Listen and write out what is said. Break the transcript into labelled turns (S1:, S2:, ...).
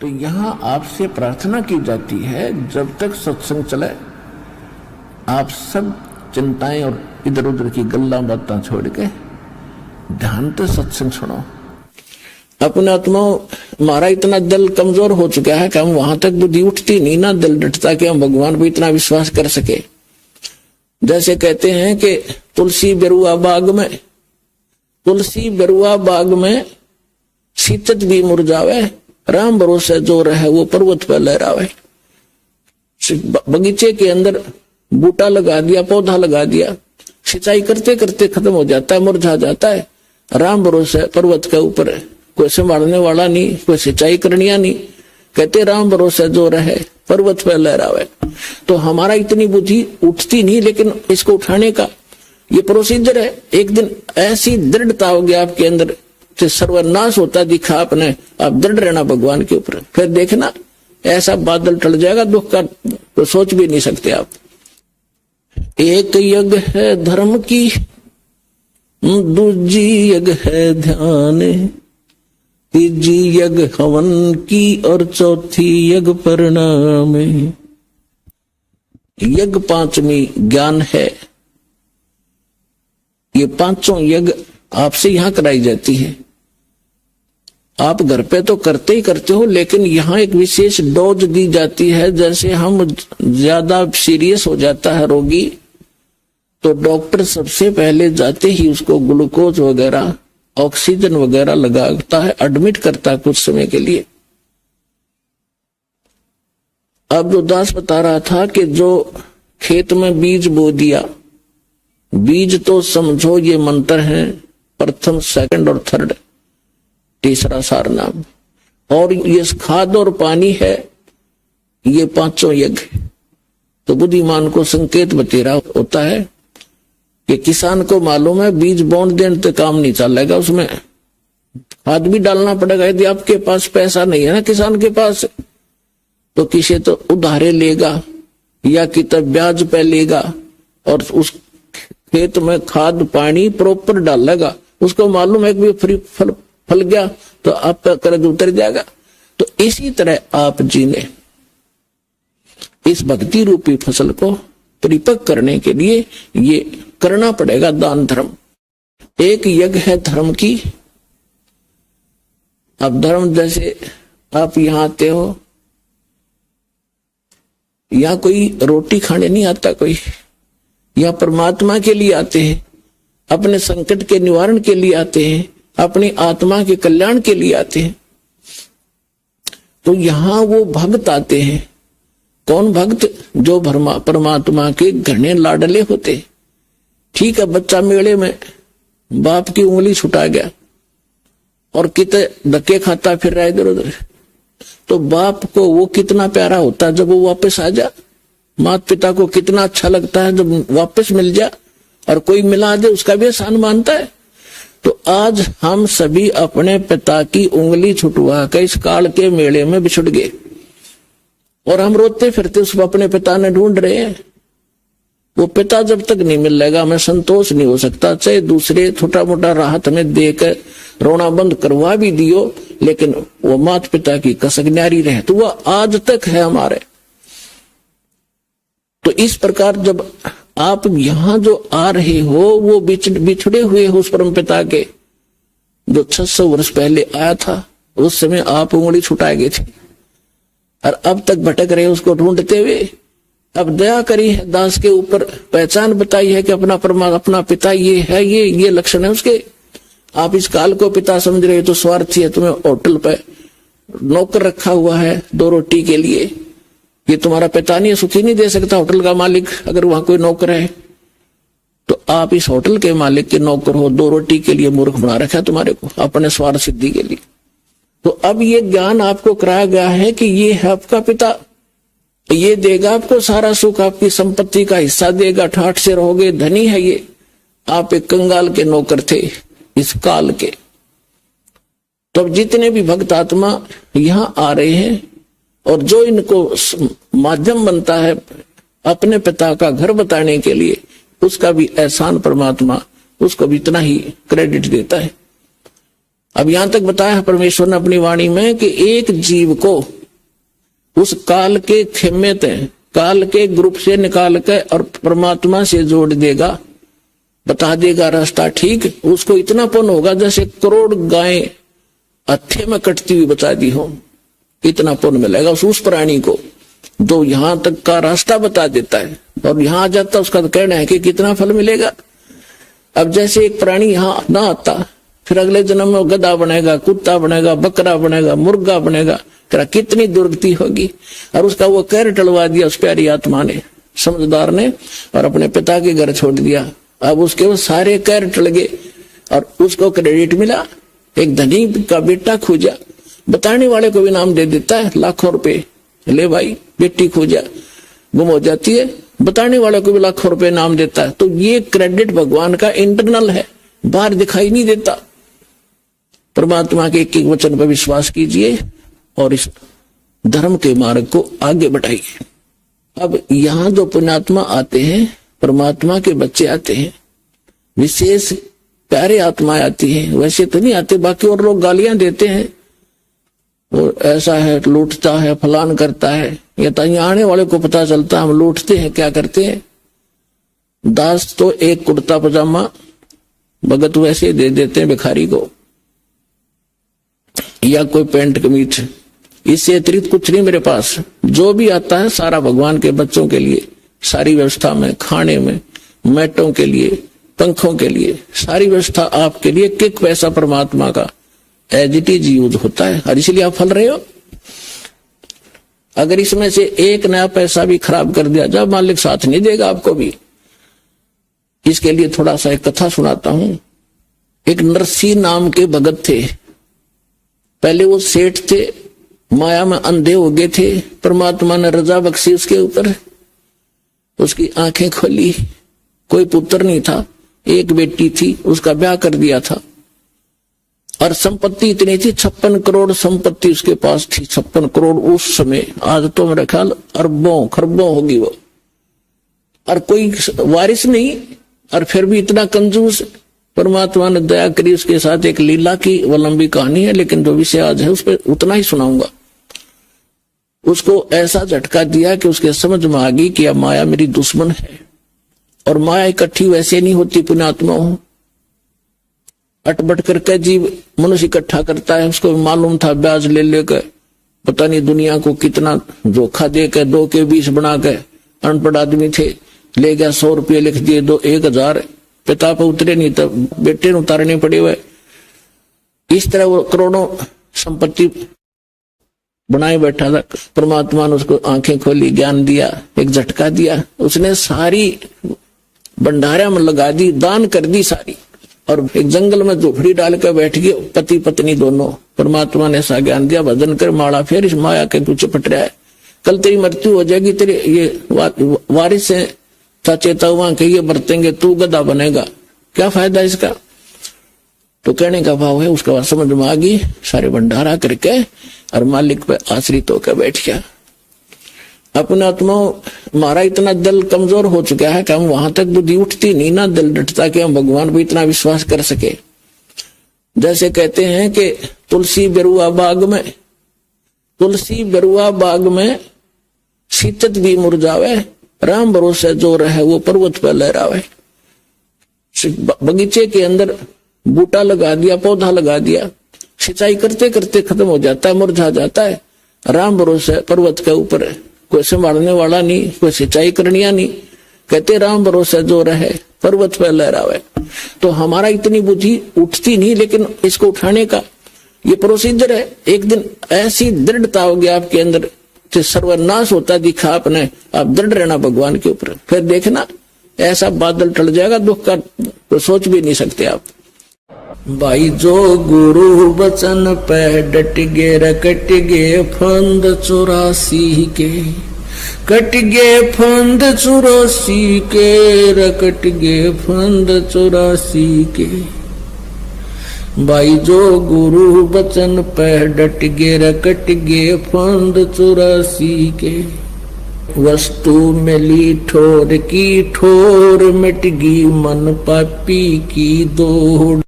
S1: तो यहाँ आपसे प्रार्थना की जाती है, जब तक सत्संग चले आप सब चिंताएं और इधर उधर की गल्ला बातें छोड़ के ध्यान से सत्संग सुनो। अपने आत्मा हमारा इतना दिल कमजोर हो चुका है कि हम वहां तक बुद्धि उठती नहीं ना, दिल डटता कि हम भगवान पर इतना विश्वास कर सके। जैसे कहते हैं कि तुलसी बेरुआ बाग में शीतत भी मुरझावे, राम भरोसे जो रहे वो पर्वत पर लहरावे। बगीचे के अंदर बूटा लगा दिया, पौधा लगा दिया, सिंचाई करते करते खत्म हो जाता है, मुरझा जाता है। राम भरोसे पर्वत के ऊपर कोई संभालने वाला नहीं, कोई सिंचाई करनिया नहीं, कहते राम भरोसे जो रहे पर्वत पर लहरावे। तो हमारा इतनी बुद्धि उठती नहीं, लेकिन इसको उठाने का ये प्रोसीजर है। एक दिन ऐसी दृढ़ता होगी आपके अंदर से सर्वनाश होता दिखा आपने, आप दृढ़ रहना भगवान के ऊपर, फिर देखना ऐसा बादल टल जाएगा, दुख का तो सोच भी नहीं सकते आप। एक यज्ञ है धर्म की, दूजी यज्ञ है ध्यान, तीजी यज्ञ हवन की और चौथी यज्ञ परिणाम। यज्ञ पांचवी ज्ञान है। ये पांचों यज्ञ आपसे यहां कराई जाती है। आप घर पे तो करते ही करते हो, लेकिन यहाँ एक विशेष डोज दी जाती है। जैसे हम ज्यादा सीरियस हो जाता है रोगी, तो डॉक्टर सबसे पहले जाते ही उसको ग्लूकोज वगैरह ऑक्सीजन वगैरह लगाता है, एडमिट करता है कुछ समय के लिए। अब जो दास बता रहा था कि जो खेत में बीज बो दिया, बीज तो समझो ये मंत्र है, प्रथम सेकंड और थर्ड, तीसरा सार नाम, और ये खाद और पानी है, ये पांचों यज्ञ। तो बुद्धिमान को संकेत बतेरा होता है कि किसान को मालूम है बीज बोंड देने तो काम नहीं चलेगा, उसमें खाद भी डालना पड़ेगा। यदि आपके पास पैसा नहीं है ना किसान के पास, तो किसी तो उधारे लेगा या कितना ब्याज पे लेगा और उस खेत में खाद पानी प्रॉपर डालेगा। उसको मालूम है कि फ्री फल गया तो आप का कर्ज उतर जाएगा। तो इसी तरह आप जी ने इस भक्ति रूपी फसल को परिपक्व करने के लिए ये करना पड़ेगा दान धर्म। एक यज्ञ है धर्म की। अब धर्म जैसे आप यहां आते हो, या कोई रोटी खाने नहीं आता कोई, या परमात्मा के लिए आते हैं, अपने संकट के निवारण के लिए आते हैं, अपनी आत्मा के कल्याण के लिए आते हैं। तो यहां वो भक्त आते हैं। कौन भक्त? जो परमात्मा के घने लाडले होते। ठीक है, बच्चा मेले में बाप की उंगली छुटा गया और कितने धक्के खाता फिर रहा इधर उधर, तो बाप को वो कितना प्यारा होता है जब वो वापस आ जा। माता पिता को कितना अच्छा लगता है जब वापस मिल जा, और कोई मिला दे उसका भी एहसान मानता है। तो आज हम सभी अपने पिता की उंगली छुटवा कर इस काल के मेले में बिछुड़ गए, और हम रोते फिरते उस अपने पिता ने ढूंढ रहे हैं। वो पिता जब तक नहीं मिलेगा हमें संतोष नहीं हो सकता। चाहे दूसरे छोटा मोटा राहत में देकर रोना बंद करवा भी दियो, लेकिन वो माता पिता की कसक न्यारी रहे तो वह आज तक है हमारे। तो इस प्रकार जब आप यहां जो आ रहे हो, वो बिछड़े हुए हो उस परम पिता के, जो 600 वर्ष पहले आया था। उस समय आप उंगली छुटाए गए थे और अब तक भटक रहे उसको ढूंढते हुए। अब दया करी है दास के ऊपर, पहचान बताई है कि अपना पिता ये है, ये लक्षण है उसके। आप इस काल को पिता समझ रहे हो तो स्वार्थी है। तुम्हें होटल पे नौकर रखा हुआ है 2 रोटी के लिए, ये तुम्हारा पिता नहीं है, सुखी नहीं दे सकता होटल का मालिक। अगर वहां कोई नौकर है तो आप इस होटल के मालिक के नौकर हो, 2 रोटी के लिए मूर्ख बना रखा है तुम्हारे को, अपने स्वार्थ सिद्धि के लिए। तो अब ये ज्ञान आपको कराया गया है कि ये है आपका पिता, ये देगा आपको सारा सुख, आपकी संपत्ति का हिस्सा देगा, ठाठ से रहोगे, धनी है ये। आप एक कंगाल के नौकर थे इस काल के। तो अब जितने भी भक्त आत्मा यहां आ रहे हैं, और जो इनको माध्यम बनता है अपने पिता का घर बताने के लिए, उसका भी एहसान परमात्मा उसको भी इतना ही क्रेडिट देता है। अब यहां तक बताया है परमेश्वर ने अपनी वाणी में कि एक जीव को उस काल के खेमे तय, काल के ग्रुप से निकाल कर और परमात्मा से जोड़ देगा, बता देगा रास्ता ठीक। उसको इतना पुण्य होगा जैसे करोड़ गायें हत्थे में कटती हुई बता दी हो, इतना पुण्य मिलेगा उस प्राणी को जो यहां तक का रास्ता बता देता है। और यहां आ जाता उसका तो कहना है कि कितना फल मिलेगा। अब जैसे एक प्राणी यहां ना आता, फिर अगले जन्म में गधा बनेगा, कुत्ता बनेगा, बकरा बनेगा, मुर्गा बनेगा, तेरा कितनी दुर्गति होगी। और उसका वो कहर टलवा दिया उस प्यारी आत्मा ने, समझदार ने, और अपने पिता के घर छोड़ दिया। अब उसके वो सारे कहर टल गए और उसको क्रेडिट मिला। एक धनी का बेटा खोजा, बताने वाले को भी नाम दे देता है लाखों रुपए, ले भाई बेटी खोजा, गुम हो जाती है, बताने वाले को भी लाखों रुपए नाम देता है। तो ये क्रेडिट भगवान का इंटरनल है, बाहर दिखाई नहीं देता। परमात्मा के एक एक वचन पर विश्वास कीजिए और इस धर्म के मार्ग को आगे बढ़ाइए। अब यहां जो पुण्यात्मा आते हैं, परमात्मा के बच्चे आते हैं, विशेष प्यारे आत्माएं आती हैं, वैसे तो नहीं आते। बाकी और लोग गालियां देते हैं, वो ऐसा है, लूटता है, फलान करता है। ये तो यहाँ आने वाले को पता चलता हम लूटते हैं, क्या करते हैं। दास तो एक कुर्ता पजामा भगत वैसे दे देते हैं भिखारी को, या कोई पैंट कमीज, इससे अतिरिक्त कुछ नहीं मेरे पास। जो भी आता है सारा भगवान के बच्चों के लिए, सारी व्यवस्था में, खाने में, मैटों के लिए, पंखों के लिए, सारी व्यवस्था आपके लिए। एक पैसा परमात्मा का एज इट इज यूज होता है, और इसलिए आप फल रहे हो। अगर इसमें से एक नया पैसा भी खराब कर दिया, जब मालिक साथ नहीं देगा आपको भी। इसके लिए थोड़ा सा एक कथा सुनाता हूं। एक नरसी नाम के भगत थे। पहले वो सेठ थे, माया में अंधे हो गए थे। परमात्मा ने रजा बख्शी उसके ऊपर, उसकी आंखें खोली। कोई पुत्र नहीं था, एक बेटी थी, उसका ब्याह कर दिया था। और संपत्ति इतनी थी, 56 करोड़ संपत्ति उसके पास थी। 56 करोड़ उस समय, आज तो मेरा ख्याल अरबों खरबों होगी वो। और कोई वारिस नहीं, और फिर भी इतना कंजूस। परमात्मा ने दया करी उसके साथ। एक लीला की वो लंबी कहानी है, लेकिन जो विषय आज है उस पर उतना ही सुनाऊंगा। उसको ऐसा झटका दिया कि उसके समझ में आ गई कि अब माया मेरी दुश्मन है। और माया इकट्ठी वैसे नहीं होती पुण्यात्मा हो, अटबट करके जीव मनुष्य इकट्ठा करता है। उसको मालूम था ब्याज ले लेकर पता नहीं दुनिया को कितना धोखा देकर 2 के 20 बना के, अनपढ़ आदमी थे, ले गया 100 रुपये लिख दिए, 1000 पिता पर उतरे नहीं तो बेटे ने उतारने पड़े हुए। इस तरह वो करोड़ों संपत्ति बनाए बैठा था। परमात्मा ने उसको आंखें खोली, ज्ञान दिया, एक झटका दिया। उसने सारी भंडारा में लगा दी, दान कर दी सारी, और एक जंगल में झोपड़ी डाल कर बैठ गए पति पत्नी दोनों। परमात्मा ने ऐसा ज्ञान दिया, भजन कर माला फेर, इस माया के पीछे पट रहा है, कल तेरी मृत्यु हो जाएगी, तेरे ये वारिस है, चेता हुआ कि ये बरतेंगे, तू गधा बनेगा, क्या फायदा इसका। तो कहने का भाव है, उसका बात समझ में आ गई, सारे भंडारा करके और मालिक पे आश्रित होकर बैठ गया। अपने आत्मा हमारा इतना दिल कमजोर हो चुका है कि हम वहां तक बुद्धि उठती नहीं, ना दिल डटता कि हम भगवान पे इतना विश्वास कर सके। जैसे कहते हैं कि तुलसी बेरुआ बाग में शीतत भी मुरझावे, राम भरोसे जो रहे वो पर्वत पर लहरावे। बगीचे के अंदर बूटा लगा दिया, पौधा लगा दिया, सिंचाई करते करते खत्म हो जाता है, मुरझा जाता है। राम भरोसे पर्वत के ऊपर कोई संभालने वाला नहीं, कोई सिंचाई करनिया नहीं, कहते राम भरोसे जो रहे पर्वत पर लहरावे। तो हमारा इतनी बुद्धि उठती नहीं, लेकिन इसको उठाने का ये प्रोसीजर है। एक दिन ऐसी दृढ़ता होगी आपके अंदर, सर्वनाश होता दिखा आपने, आप दृढ़ रहना भगवान के ऊपर, फिर देखना ऐसा बादल टल जाएगा, दुख का तो सोच भी नहीं सकते आप। भाई जो गुरु बचन पे डट गे, रकट गे फंद 84 के, कट गे फंद 84 के, रकट गे फंद 84 के। भाई जो गुरु बचन पे डट गे, रकट गे फंद 84 के। वस्तु मिली ठोर की ठोर, मिट गई मन पापी की दौड़।